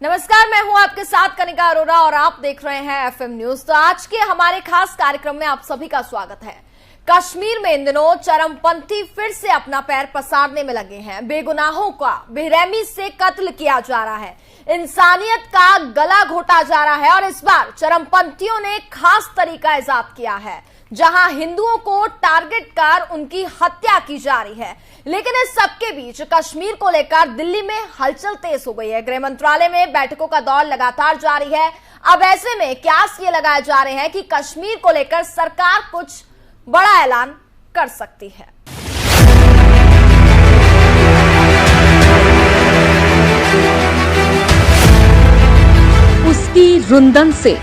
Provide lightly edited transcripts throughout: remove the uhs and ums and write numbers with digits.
नमस्कार, मैं हूं आपके साथ कनिका अरोरा और आप देख रहे हैं एफएम न्यूज। तो आज के हमारे खास कार्यक्रम में आप सभी का स्वागत है। कश्मीर में इन दिनों चरमपंथी फिर से अपना पैर पसारने में लगे हैं। बेगुनाहों का बेरहमी से कत्ल किया जा रहा है, इंसानियत का गला घोटा जा रहा है और इस बार चरमपंथियों ने खास तरीका इजाद किया है, जहां हिंदुओं को टारगेट कर उनकी हत्या की जा रही है। लेकिन इस सबके बीच कश्मीर को लेकर दिल्ली में हलचल तेज हो गई है। गृह मंत्रालय में बैठकों का दौर लगातार जारी है। अब ऐसे में क्यास ये लगाए जा रहे हैं कि कश्मीर को लेकर सरकार कुछ बड़ा ऐलान कर सकती है। उसकी रुंदन से,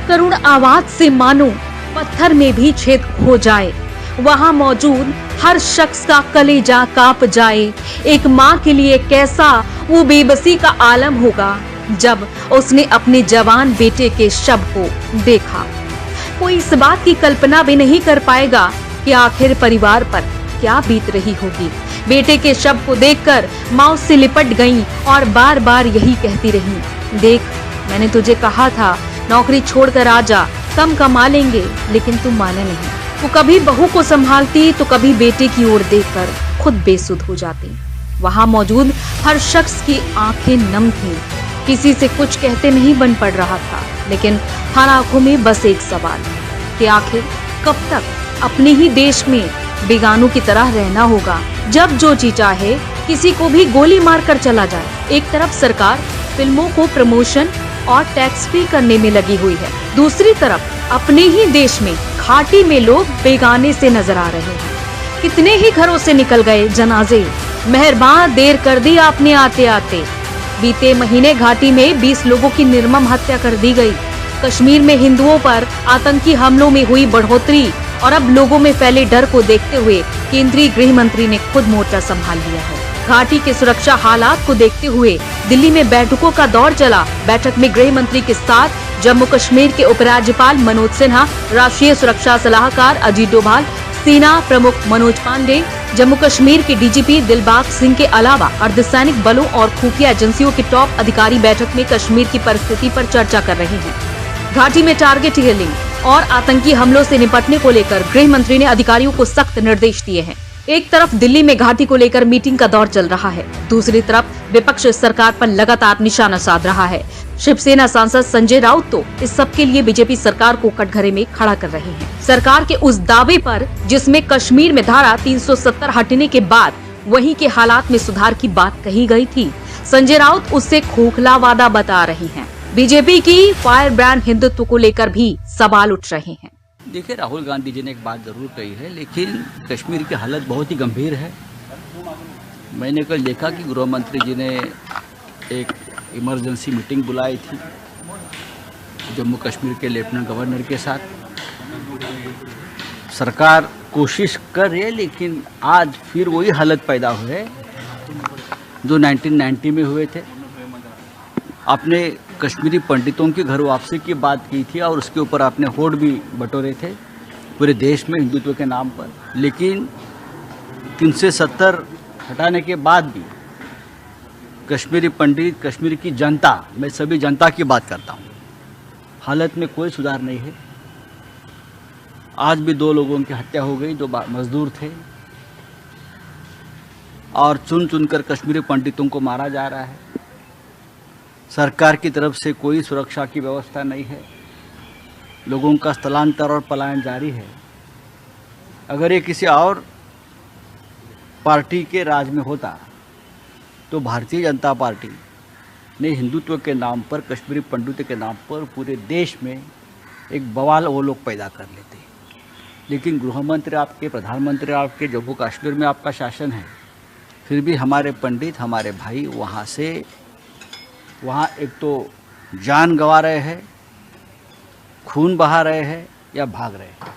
करुण आवाज से मानो पत्थर में भी छेद हो जाए। वहाँ मौजूद हर शख्स का कलेजा कांप जाए। एक माँ के लिए कैसा वो बेबसी का आलम होगा जब उसने अपने जवान बेटे के शव को देखा। कोई इस बात की कल्पना भी नहीं कर पाएगा कि आखिर परिवार पर क्या बीत रही होगी। बेटे के शव को देखकर माँ उससे लिपट गईं और बार बार यही कहती रही, देख मैंने तुझे कहा था नौकरी छोड़कर आ जा, कम कमा लेंगे, लेकिन तुम माने नहीं। वो कभी बहू को संभालती तो कभी बेटे की ओर देखकर खुद बेसुध हो जाती। वहाँ मौजूद हर शख्स की आंखें नम थीं। किसी से कुछ कहते नहीं बन पड़ रहा था, लेकिन हर आंखों में बस एक सवाल कि आखिर कब तक अपने ही देश में बेगानों की तरह रहना होगा, जब जो जी चाहे किसी को भी गोली मारकर चला जाए। एक तरफ सरकार फिल्मों को प्रमोशन और टैक्स फ्री करने में लगी हुई है, दूसरी तरफ अपने ही देश में घाटी में लोग बेगाने से नजर आ रहे हैं। कितने ही घरों से निकल गए जनाजे, मेहरबान देर कर दी आपने आते आते। बीते महीने घाटी में 20 लोगों की निर्मम हत्या कर दी गई। कश्मीर में हिंदुओं पर आतंकी हमलों में हुई बढ़ोतरी और अब लोगों में फैले डर को देखते हुए केंद्रीय गृह मंत्री ने खुद मोर्चा संभाल लिया है। घाटी के सुरक्षा हालात को देखते हुए दिल्ली में बैठकों का दौर चला। बैठक में गृह मंत्री के साथ जम्मू कश्मीर के उपराज्यपाल मनोज सिन्हा, राष्ट्रीय सुरक्षा सलाहकार अजीत डोभाल, सेना प्रमुख मनोज पांडे, जम्मू कश्मीर के डीजीपी दिलबाग सिंह के अलावा अर्धसैनिक बलों और खुफिया एजेंसियों के टॉप अधिकारी बैठक में कश्मीर की परिस्थिति पर चर्चा कर रहे हैं। घाटी में टारगेट किलिंग और आतंकी हमलों से निपटने को लेकर गृह मंत्री ने अधिकारियों को सख्त निर्देश दिए हैं। एक तरफ दिल्ली में घाटी को लेकर मीटिंग का दौर चल रहा है, दूसरी तरफ विपक्ष सरकार पर लगातार निशाना साध रहा है। शिवसेना सांसद संजय राउत तो इस सब के लिए बीजेपी सरकार को कटघरे में खड़ा कर रहे हैं। सरकार के उस दावे पर जिसमें कश्मीर में धारा 370 हटने के बाद वहीं के हालात में सुधार की बात कही गई थी, संजय राउत उससे खोखला वादा बता रहे हैं। बीजेपी की फायर ब्रांड हिंदुत्व को लेकर भी सवाल उठ रहे हैं। देखिए, राहुल गांधी जी ने एक बात जरूर कही है, लेकिन कश्मीर की हालत बहुत ही गंभीर है। मैंने कल देखा कि गृह मंत्री जी ने एक इमरजेंसी मीटिंग बुलाई थी जम्मू कश्मीर के लेफ्टिनेंट गवर्नर के साथ। सरकार कोशिश कर रही है, लेकिन आज फिर वही हालत पैदा हुए जो 1990 में हुए थे। आपने कश्मीरी पंडितों की घर वापसी की बात की थी और उसके ऊपर आपने होड़ भी बटोरे थे पूरे देश में हिंदुत्व के नाम पर, लेकिन 370 हटाने के बाद भी कश्मीरी पंडित, कश्मीर की जनता, मैं सभी जनता की बात करता हूँ, हालत में कोई सुधार नहीं है। आज भी 2 लोगों की हत्या हो गई जो मजदूर थे, और चुन चुनकर कश्मीरी पंडितों को मारा जा रहा है। सरकार की तरफ से कोई सुरक्षा की व्यवस्था नहीं है। लोगों का स्थलांतर और पलायन जारी है। अगर ये किसी और पार्टी के राज में होता तो भारतीय जनता पार्टी ने हिंदुत्व के नाम पर, कश्मीरी पंडितों के नाम पर पूरे देश में एक बवाल वो लोग पैदा कर लेते। लेकिन गृह मंत्री आपके, प्रधानमंत्री आपके, जम्मू कश्मीर में आपका शासन है, फिर भी हमारे पंडित, हमारे भाई वहाँ एक तो जान गंवा रहे हैं, खून बहा रहे हैं या भाग रहे हैं।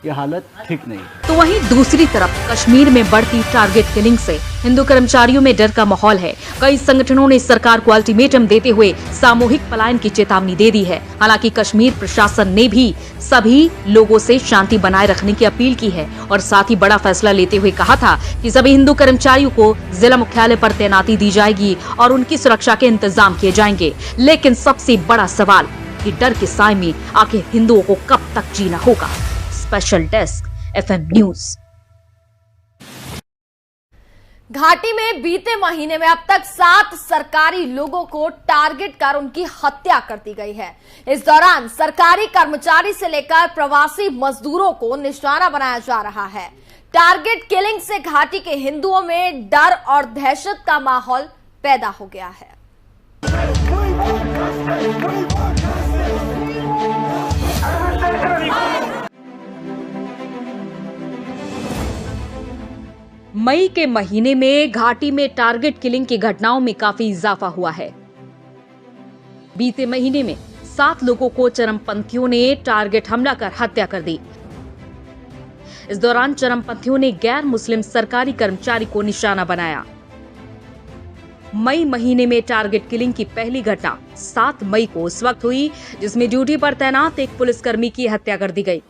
ये हालत ठीक नहीं है। तो वहीं दूसरी तरफ कश्मीर में बढ़ती टारगेट किलिंग से हिंदू कर्मचारियों में डर का माहौल है। कई संगठनों ने सरकार को अल्टीमेटम देते हुए सामूहिक पलायन की चेतावनी दे दी है। हालांकि कश्मीर प्रशासन ने भी सभी लोगों से शांति बनाए रखने की अपील की है और साथ ही बड़ा फैसला लेते हुए कहा था कि सभी हिंदू कर्मचारियों को जिला मुख्यालय पर तैनाती दी जाएगी और उनकी सुरक्षा के इंतजाम किए जाएंगे। लेकिन सबसे बड़ा सवाल कि डर के साए में आखिर हिंदुओं को कब तक जीना होगा। Special desk FM news. घाटी में बीते महीने में अब तक 7 सरकारी लोगों को टारगेट कर उनकी हत्या कर दी गई है। इस दौरान सरकारी कर्मचारी से लेकर प्रवासी मजदूरों को निशाना बनाया जा रहा है। टारगेट किलिंग से घाटी के हिंदुओं में डर और दहशत का माहौल पैदा हो गया है। मई के महीने में घाटी में टारगेट किलिंग की घटनाओं में काफी इजाफा हुआ है। बीते महीने में 7 लोगों को चरमपंथियों ने टारगेट हमला कर हत्या कर दी। इस दौरान चरमपंथियों ने गैर मुस्लिम सरकारी कर्मचारी को निशाना बनाया। मई महीने में टारगेट किलिंग की पहली घटना 7 मई को उस वक्त हुई जिसमें ड्यूटी पर तैनात एक पुलिसकर्मी की हत्या कर दी गई।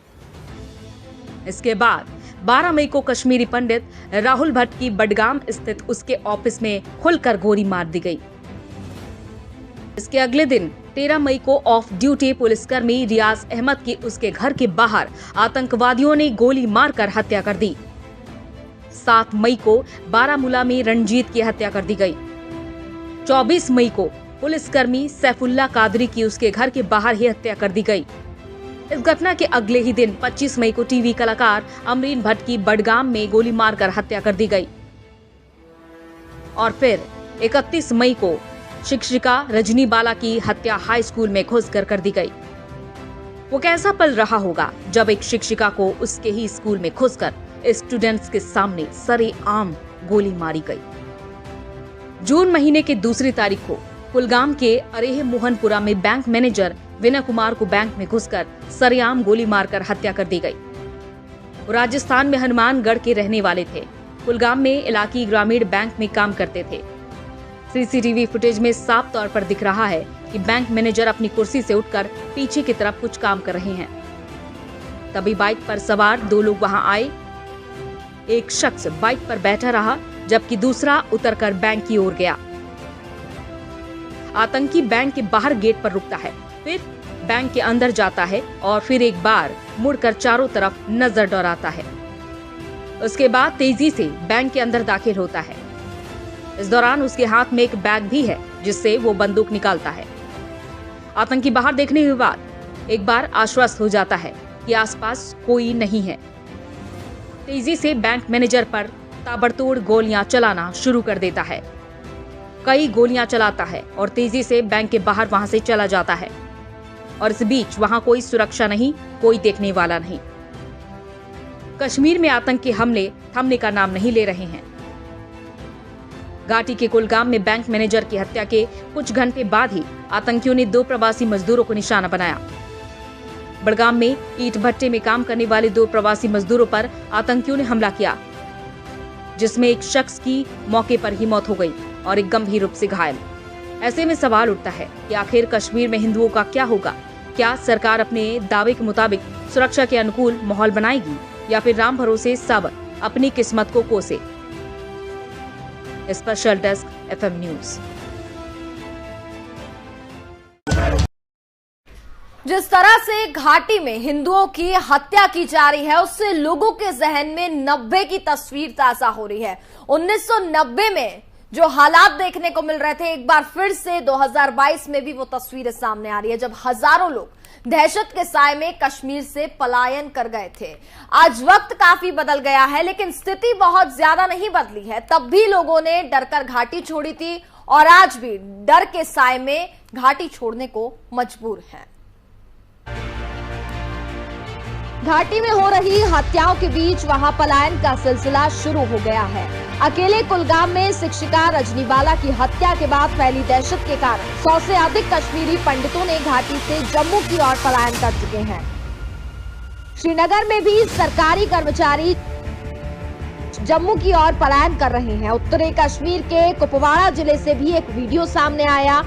इसके बाद 12 मई को कश्मीरी पंडित राहुल भट्ट की बडगाम स्थित उसके ऑफिस में खुलकर गोली मार दी गई। इसके अगले दिन 13 मई को ऑफ ड्यूटी पुलिसकर्मी रियाज अहमद की उसके घर के बाहर आतंकवादियों ने गोली मारकर हत्या कर दी। 7 मई को बारामूला में रणजीत की हत्या कर दी गई। 24 मई को पुलिसकर्मी सैफुल्ला कादरी की उसके घर के बाहर ही हत्या कर दी गई। इस घटना के अगले ही दिन 25 मई को टीवी कलाकार अमरीन भट्ट की बडगाम में गोली मारकर हत्या कर दी गई। और फिर 31 मई को शिक्षिका रजनी बाला की हत्या हाई स्कूल में घुसकर कर दी गई। वो कैसा पल रहा होगा जब एक शिक्षिका को उसके ही स्कूल में घुसकर स्टूडेंट्स के सामने सरेआम गोली मारी गई। जून महीने की दूसरी तारीख को कुलगाम के अरेह मोहनपुरा में बैंक मैनेजर विनय कुमार को बैंक में घुसकर सरेआम गोली मारकर हत्या कर दी गई। वो राजस्थान में हनुमानगढ़ के रहने वाले थे। कुलगाम में इलाकी ग्रामीण बैंक में काम करते थे। सीसीटीवी फुटेज में साफ तौर पर दिख रहा है कि बैंक मैनेजर अपनी कुर्सी से उठकर पीछे की तरफ कुछ काम कर रहे हैं। तभी बाइक पर सवार 2 लोग वहां आए। एक शख्स बाइक पर बैठा रहा जबकि दूसरा उतरकर बैंक की ओर गया। आतंकी बैंक के बाहर गेट पर रुकता है, फिर बैंक के अंदर जाता है और फिर एक बार मुड़कर चारों तरफ नजर दौड़ाता है। उसके बाद तेजी से बैंक के अंदर दाखिल होता है। इस दौरान उसके हाथ में एक बैग भी है जिससे वो बंदूक निकालता है। आतंकी बाहर देखने के बाद एक बार आश्वस्त हो जाता है कि आसपास कोई नहीं है। तेजी से बैंक मैनेजर पर ताबड़तोड़ गोलियां चलाना शुरू कर देता है। कई गोलियां चलाता है और तेजी से बैंक के बाहर वहां से चला जाता है। और इस बीच वहां कोई सुरक्षा नहीं, कोई देखने वाला नहीं। कश्मीर में आतंक के हमले थमने का नाम नहीं ले रहे हैं। घाटी के कुलगाम में बैंक मैनेजर की हत्या के कुछ घंटे बाद ही आतंकियों ने 2 प्रवासी मजदूरों को निशाना बनाया। बडगाम में ईंट भट्टे में काम करने वाले 2 प्रवासी मजदूरों पर आतंकियों ने हमला किया, जिसमें एक शख्स की मौके पर ही मौत हो गई और एक गंभीर रूप से घायल। ऐसे में सवाल उठता है कि आखिर कश्मीर में हिंदुओं का क्या होगा? क्या सरकार अपने दावे के मुताबिक सुरक्षा के अनुकूल माहौल बनाएगी या फिर राम भरोसे सब अपनी किस्मत को कोसे? Special desk FM news. जिस तरह से घाटी में हिंदुओं की हत्या की जा रही है उससे लोगों के जहन में 90 की तस्वीर ताजा हो रही है। 1990 में जो हालात देखने को मिल रहे थे, एक बार फिर से 2022 में भी वो तस्वीरें सामने आ रही है जब हजारों लोग दहशत के साए में कश्मीर से पलायन कर गए थे। आज वक्त काफी बदल गया है लेकिन स्थिति बहुत ज्यादा नहीं बदली है। तब भी लोगों ने डरकर घाटी छोड़ी थी और आज भी डर के साए में घाटी छोड़ने को मजबूर हैं। घाटी में हो रही हत्याओं के बीच वहां पलायन का सिलसिला शुरू हो गया है। अकेले कुलगाम में शिक्षिका रजनी बाला की हत्या के बाद फैली दहशत के कारण 100 से अधिक कश्मीरी पंडितों ने घाटी से जम्मू की ओर पलायन कर चुके हैं। श्रीनगर में भी सरकारी कर्मचारी जम्मू की ओर पलायन कर रहे हैं। उत्तरी कश्मीर के कुपवाड़ा जिले से भी एक वीडियो सामने आया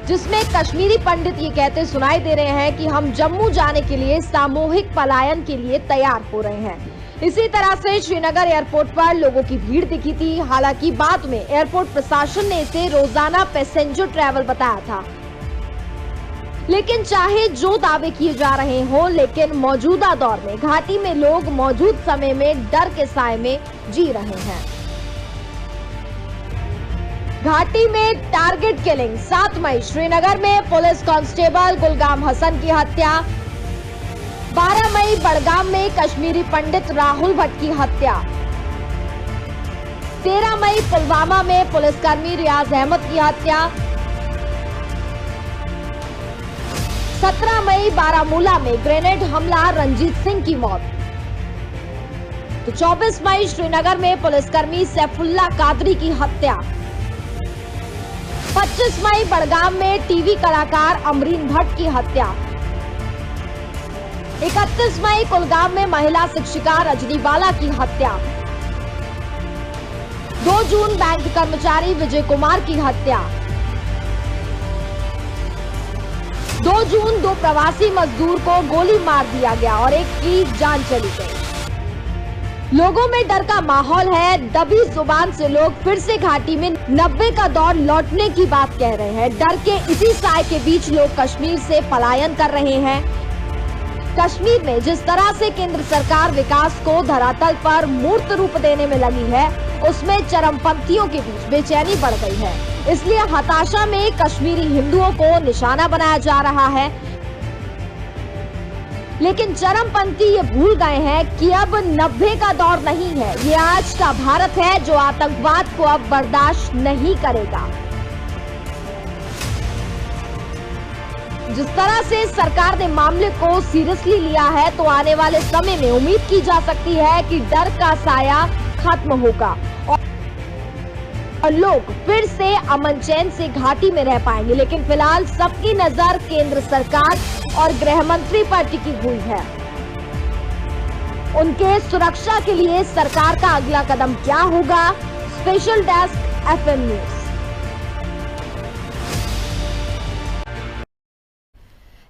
जिसमें कश्मीरी पंडित ये कहते सुनाई दे रहे हैं कि हम जम्मू जाने के लिए सामूहिक पलायन के लिए तैयार हो रहे हैं। इसी तरह से श्रीनगर एयरपोर्ट पर लोगों की भीड़ दिखी थी। हालांकि बाद में एयरपोर्ट प्रशासन ने इसे रोजाना पैसेंजर ट्रैवल बताया था। लेकिन चाहे जो दावे किए जा रहे हों, लेकिन मौजूदा दौर में घाटी में लोग मौजूद समय में डर के साए में जी रहे हैं। घाटी में टारगेट किलिंग। 7 मई श्रीनगर में पुलिस कांस्टेबल गुलगाम हसन की हत्या। 12 मई बड़गाम में कश्मीरी पंडित राहुल भट्ट की हत्या। 13 मई पुलवामा में पुलिसकर्मी रियाज अहमद की हत्या। 17 मई बारामूला में ग्रेनेड हमला, रंजीत सिंह की मौत। तो 24 मई श्रीनगर में पुलिसकर्मी सैफुल्ला कादरी की हत्या। 25 मई बड़गाम में टीवी कलाकार अमरीन भट्ट की हत्या। 31 मई कुलगाम में महिला शिक्षिका रजनी बाला की हत्या। 2 जून बैंक कर्मचारी विजय कुमार की हत्या। 2 जून 2 प्रवासी मजदूर को गोली मार दिया गया और एक की जान चली गई। लोगों में डर का माहौल है। दबी जुबान से लोग फिर से घाटी में 90 का दौर लौटने की बात कह रहे हैं। डर के इसी साए के बीच लोग कश्मीर से पलायन कर रहे हैं। कश्मीर में जिस तरह से केंद्र सरकार विकास को धरातल पर मूर्त रूप देने में लगी है, उसमें चरमपंथियों के बीच बेचैनी बढ़ गई है। इसलिए हताशा में कश्मीरी हिंदुओं को निशाना बनाया जा रहा है। लेकिन चरमपंथी ये भूल गए हैं कि अब 90 का दौर नहीं है, ये आज का भारत है जो आतंकवाद को अब बर्दाश्त नहीं करेगा। जिस तरह से सरकार ने मामले को सीरियसली लिया है, तो आने वाले समय में उम्मीद की जा सकती है कि डर का साया खत्म होगा और लोग फिर से अमन चैन से घाटी में रह पाएंगे। लेकिन फिलहाल सबकी नजर केंद्र सरकार और गृह मंत्री पर टिकी हुई है। उनके सुरक्षा के लिए सरकार का अगला कदम क्या होगा? Special desk FM news.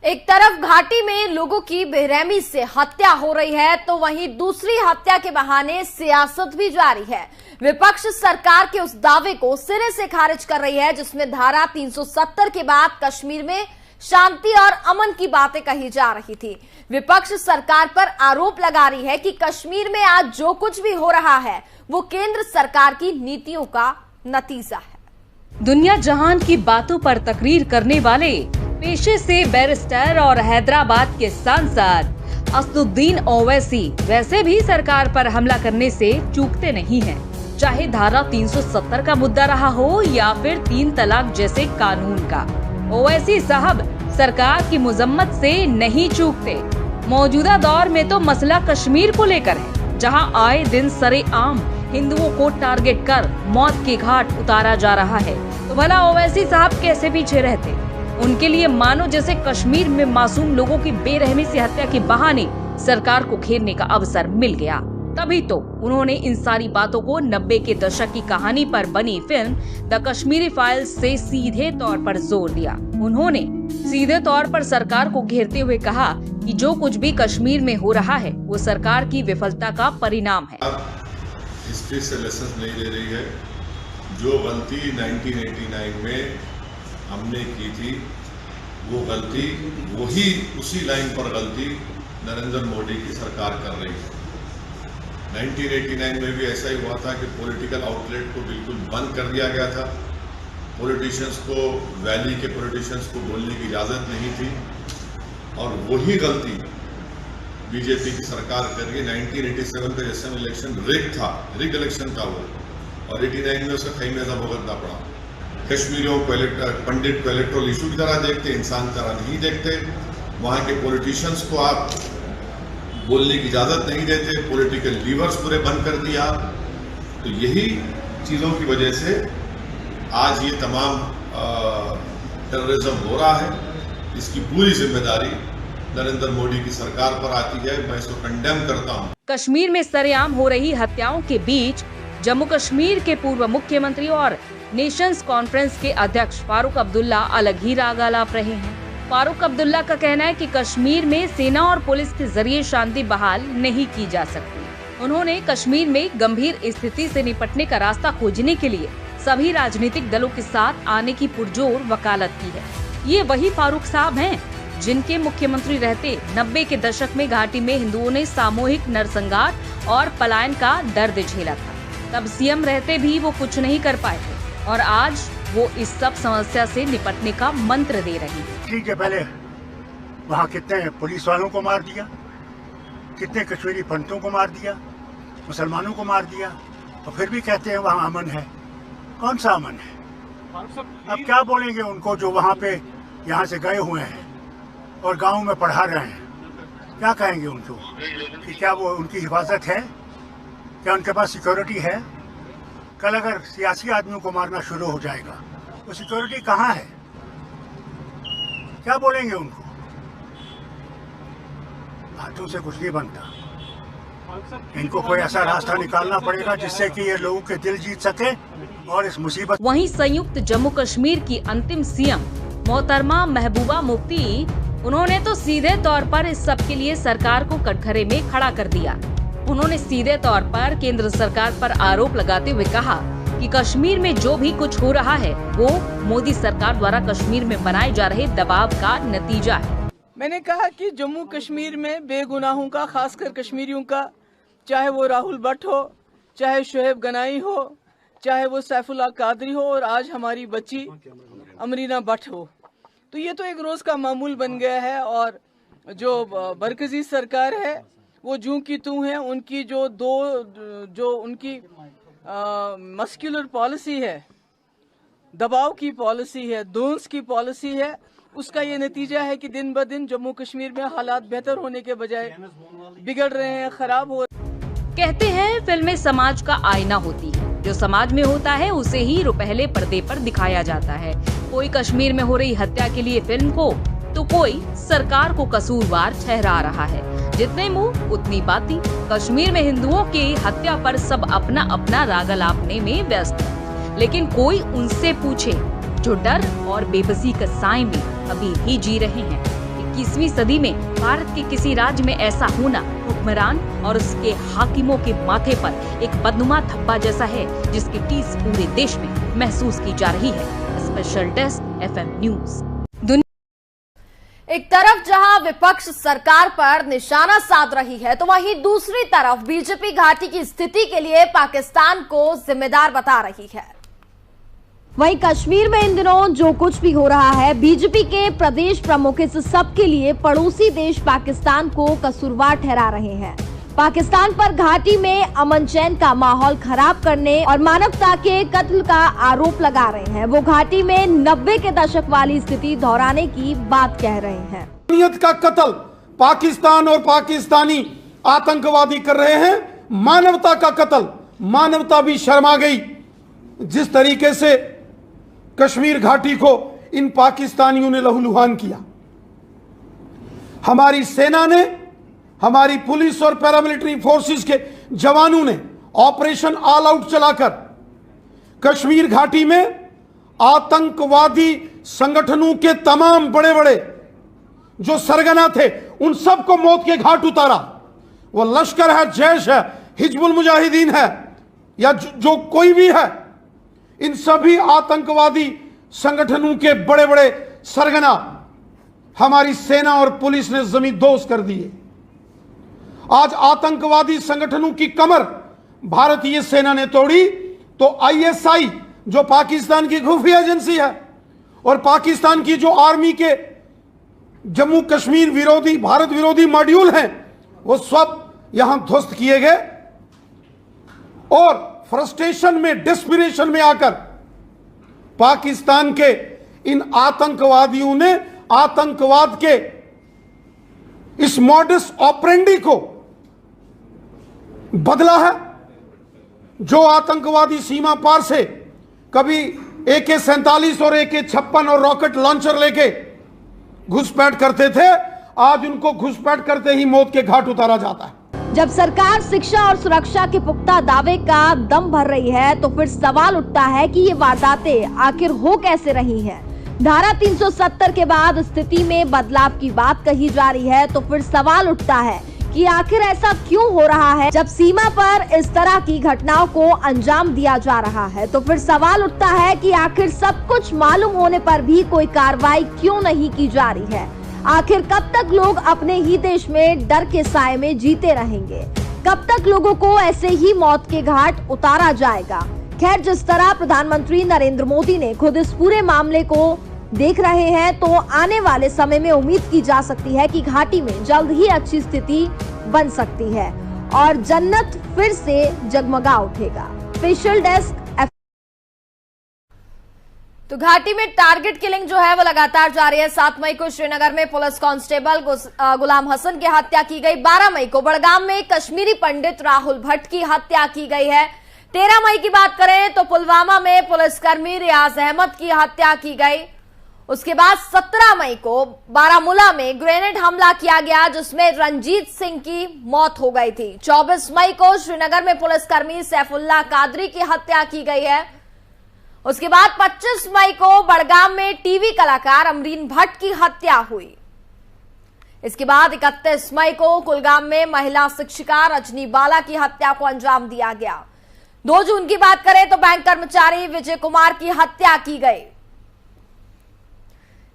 एक तरफ घाटी में लोगों की बेरहमी से हत्या हो रही है, तो वहीं दूसरी हत्या के बहाने सियासत भी जारी है। विपक्ष सरकार के उस दावे को सिरे से खारिज कर रही है जिसमें धारा 370 के बाद कश्मीर में शांति और अमन की बातें कही जा रही थी। विपक्ष सरकार पर आरोप लगा रही है कि कश्मीर में आज जो कुछ भी हो रहा है वो केंद्र सरकार की नीतियों का नतीजा है। दुनिया जहान की बातों पर तकरीर करने वाले पेशे से बैरिस्टर और हैदराबाद के सांसद असदुद्दीन ओवैसी वैसे भी सरकार पर हमला करने से चूकते नहीं हैं। चाहे धारा 370 का मुद्दा रहा हो या फिर 3 तलाक जैसे कानून का, ओवैसी साहब सरकार की मुजम्मत से नहीं चूकते। मौजूदा दौर में तो मसला कश्मीर को लेकर है, जहां आए दिन सरेआम हिंदुओं को टारगेट कर मौत के घाट उतारा जा रहा है। तो भला ओवैसी साहब कैसे पीछे रहते? उनके लिए मानो जैसे कश्मीर में मासूम लोगों की बेरहमी से हत्या के बहाने सरकार को घेरने का अवसर मिल गया। तभी तो उन्होंने इन सारी बातों को 90 के दशक की कहानी पर बनी फिल्म द कश्मीरी फाइल्स से सीधे तौर पर जोर दिया। उन्होंने सीधे तौर पर सरकार को घेरते हुए कहा कि जो कुछ भी कश्मीर में हो रहा है वो सरकार की विफलता का परिणाम है। हिस्ट्री से लेसन नहीं ले रही है। जो गलती 1989 में हमने की थी, वो गलती वही उसी लाइन पर गलती नरेंद्र मोदी की सरकार कर रही है। 1989 में भी ऐसा ही हुआ था कि पॉलिटिकल आउटलेट को बिल्कुल बंद कर दिया गया था। पॉलिटिशियंस को, वैली के पॉलिटिशियंस को बोलने की इजाज़त नहीं थी और वही गलती बीजेपी की सरकार कर रही है। 1987 का जैसे इलेक्शन रिग इलेक्शन था वो, और 89 में उसका खैमेजा भुगतना पड़ा। कश्मीरियों को पंडित को इलेक्ट्रल इशू की तरह देखते, इंसान की तरह नहीं देखते। वहाँ के पॉलिटिशियंस को आप बोलने की इजाज़त नहीं देते, पॉलिटिकल लीवर्स पूरे बंद कर दिया। तो यही चीज़ों की वजह से आज ये तमाम टेररिज्म हो रहा है। इसकी पूरी जिम्मेदारी नरेंद्र मोदी की सरकार पर आती है। मैं इसको कंडेम करता हूं। कश्मीर में सरेआम हो रही हत्याओं के बीच जम्मू कश्मीर के पूर्व मुख्यमंत्री और नेशंस कॉन्फ्रेंस के अध्यक्ष फारूक अब्दुल्ला अलग ही राग आलाप रहे हैं। फारूक अब्दुल्ला का कहना है कि कश्मीर में सेना और पुलिस के जरिए शांति बहाल नहीं की जा सकती। उन्होंने कश्मीर में गंभीर स्थिति से निपटने का रास्ता खोजने के लिए सभी राजनीतिक दलों के साथ आने की पुरजोर वकालत की है। ये वही फारूक साहब हैं जिनके मुख्यमंत्री रहते 90 के दशक में घाटी में हिंदुओं ने सामूहिक नरसंहार और पलायन का दर्द झेला था। तब सीएम रहते भी वो कुछ नहीं कर पाए थे और आज वो इस सब समस्या से निपटने का मंत्र दे रहे हैं। ठीक है, पहले वहाँ कितने पुलिस वालों को मार दिया, कितने कश्मीरी पंडितों को मार दिया, मुसलमानों को मार दिया, और फिर भी कहते हैं वहाँ अमन है। कौन सा अमन है? अब क्या बोलेंगे उनको जो वहाँ पे यहाँ से गए हुए हैं और गाँव में पढ़ा रहे हैं? क्या कहेंगे उनको कि क्या वो उनकी हिफाजत है? क्या उनके पास सिक्योरिटी है? कल अगर सियासी आदमियों को मारना शुरू हो जाएगा तो सिक्योरिटी कहाँ है? क्या बोलेंगे उनको? बातों से कुछ नहीं बनता। इनको कोई ऐसा रास्ता निकालना पड़ेगा जिससे कि ये लोगों के दिल जीत सके और इस मुसीबत। वहीं संयुक्त जम्मू कश्मीर की अंतिम सीएम मोहतरमा महबूबा मुफ्ती, उन्होंने तो सीधे तौर पर इस सब के लिए सरकार को कटघरे में खड़ा कर दिया। उन्होंने सीधे तौर पर केंद्र सरकार पर आरोप लगाते हुए कहा कि कश्मीर में जो भी कुछ हो रहा है वो मोदी सरकार द्वारा कश्मीर में बनाए जा रहे दबाव का नतीजा है। मैंने कहा कि जम्मू कश्मीर में बेगुनाहों का, खासकर कश्मीरियों का, चाहे वो राहुल भट्ट हो, चाहे शोएब गनाई हो, चाहे वो सैफुल्लाह कादरी हो और आज हमारी बच्ची अमरीना भट्ट हो, तो ये तो एक रोज का मामूल बन गया है। और जो मरकजी सरकार है वो जूं की तू है, उनकी जो उनकी मस्कुलर पॉलिसी है, दबाव की पॉलिसी है, दोन्स की पॉलिसी है, उसका ये नतीजा है कि दिन ब दिन जम्मू कश्मीर में हालात बेहतर होने के बजाय बिगड़ रहे हैं, खराब हो। कहते हैं फिल्में समाज का आईना होती है, जो समाज में होता है उसे ही रुपहले पर्दे पर दिखाया जाता है। कोई कश्मीर में हो रही हत्या के लिए फिल्म को, तो कोई सरकार को कसूरवार ठहरा रहा है। जितने मुंह उतनी बाती। कश्मीर में हिंदुओं की हत्या पर सब अपना अपना राग अलापने में व्यस्त है, लेकिन कोई उनसे पूछे जो डर और बेबसी के साए में अभी भी जी रहे हैं। 21वीं सदी में भारत के किसी राज्य में ऐसा होना हुक्मरान और उसके हाकिमों के माथे पर एक बदनुमा धब्बा जैसा है, जिसकी टीस पूरे देश में महसूस की जा रही है। Special desk FM news. एक तरफ जहां विपक्ष सरकार पर निशाना साध रही है, तो वहीं दूसरी तरफ बीजेपी घाटी की स्थिति के लिए पाकिस्तान को जिम्मेदार बता रही है। वहीं कश्मीर में इन दिनों जो कुछ भी हो रहा है, बीजेपी के प्रदेश प्रमुख इस सब के लिए पड़ोसी देश पाकिस्तान को कसूरवार ठहरा रहे हैं। पाकिस्तान पर घाटी में अमन चैन का माहौल खराब करने और मानवता के कत्ल का आरोप लगा रहे हैं। वो घाटी में 90 के दशक वाली स्थिति दोहराने की बात कह रहे हैं। इंसानियत का कत्ल पाकिस्तान और पाकिस्तानी आतंकवादी कर रहे हैं। मानवता का कत्ल, मानवता भी शर्मा गई। जिस तरीके से कश्मीर घाटी को इन पाकिस्तानियों ने लहूलुहान किया, हमारी सेना ने, हमारी पुलिस और पैरामिलिट्री फोर्सेस के जवानों ने ऑपरेशन ऑल आउट चलाकर कश्मीर घाटी में आतंकवादी संगठनों के तमाम बड़े बड़े जो सरगना थे उन सबको मौत के घाट उतारा। वो लश्कर है, जैश है, हिजबुल मुजाहिदीन है या जो कोई भी है, इन सभी आतंकवादी संगठनों के बड़े बड़े सरगना हमारी सेना और पुलिस ने जमींदोज कर दिए। आज आतंकवादी संगठनों की कमर भारतीय सेना ने तोड़ी तो ISI जो पाकिस्तान की खुफिया एजेंसी है और पाकिस्तान की जो आर्मी के जम्मू कश्मीर विरोधी, भारत विरोधी मॉड्यूल हैं, वो सब यहां ध्वस्त किए गए। और फ्रस्ट्रेशन में, डिस्परेशन में आकर पाकिस्तान के इन आतंकवादियों ने आतंकवाद के इस मॉडस ऑपरेंडी को बदला है। जो आतंकवादी सीमा पार से कभी AK-47 और AK-56 और रॉकेट लॉन्चर लेके घुसपैठ करते थे, आज उनको घुसपैठ करते ही मौत के घाट उतारा जाता है। जब सरकार शिक्षा और सुरक्षा के पुख्ता दावे का दम भर रही है तो फिर सवाल उठता है कि ये वारदातें आखिर हो कैसे रही हैं। धारा 370 के बाद स्थिति में बदलाव की बात कही जा रही है तो फिर सवाल उठता है कि आखिर ऐसा क्यों हो रहा है। जब सीमा पर इस तरह की घटनाओं को अंजाम दिया जा रहा है तो फिर सवाल उठता है कि आखिर सब कुछ मालूम होने पर भी कोई कार्रवाई क्यों नहीं की जा रही है। आखिर कब तक लोग अपने ही देश में डर के साए में जीते रहेंगे? कब तक लोगों को ऐसे ही मौत के घाट उतारा जाएगा? खैर, जिस तरह प्रधानमंत्री नरेंद्र मोदी ने खुद इस पूरे मामले को देख रहे हैं तो आने वाले समय में उम्मीद की जा सकती है कि घाटी में जल्द ही अच्छी स्थिति बन सकती है और जन्नत फिर से जगमगा उठेगा। Special desk. तो घाटी में टारगेट किलिंग जो है वो लगातार जारी है। 7 मई को श्रीनगर में पुलिस कांस्टेबल गुलाम हसन की हत्या की गई। 12 मई को बड़गाम में कश्मीरी पंडित राहुल भट्ट की हत्या की गई है। 13 मई की बात करें तो पुलवामा में पुलिसकर्मी रियाज अहमद की हत्या की गई। उसके बाद 17 मई को बारामूला में ग्रेनेड हमला किया गया जिसमें रंजीत सिंह की मौत हो गई थी। 24 मई को श्रीनगर में पुलिसकर्मी सैफुल्लाह कादरी की हत्या की गई है। उसके बाद 25 मई को बड़गाम में टीवी कलाकार अमरीन भट्ट की हत्या हुई। इसके बाद 31 मई को कुलगाम में महिला शिक्षिका रजनी बाला की हत्या को अंजाम दिया गया। 2 जून की बात करें तो बैंक कर्मचारी विजय कुमार की हत्या की गई।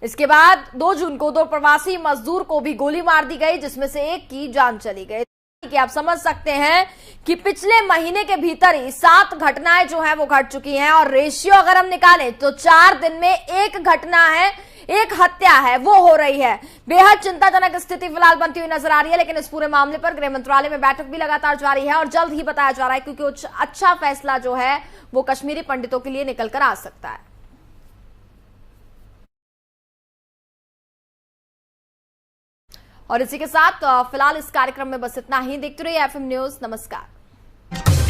इसके बाद 2 जून को 2 प्रवासी मजदूर को भी गोली मार दी गई जिसमें से एक की जान चली गई। कि आप समझ सकते हैं कि पिछले महीने के भीतर ही 7 घटनाएं जो है वो घट चुकी हैं और रेशियो अगर हम निकालें तो 4 दिन में 1 घटना है, 1 हत्या है वो हो रही है। बेहद चिंताजनक स्थिति फिलहाल बनती हुई नजर आ रही है। लेकिन इस पूरे मामले पर गृह मंत्रालय में बैठक भी लगातार जारी है और जल्द ही बताया जा रहा है क्योंकि कुछ अच्छा फैसला जो है वो कश्मीरी पंडितों के लिए निकल कर आ सकता है। और इसी के साथ फिलहाल इस कार्यक्रम में बस इतना ही। देखते रहिए एफएम न्यूज। नमस्कार।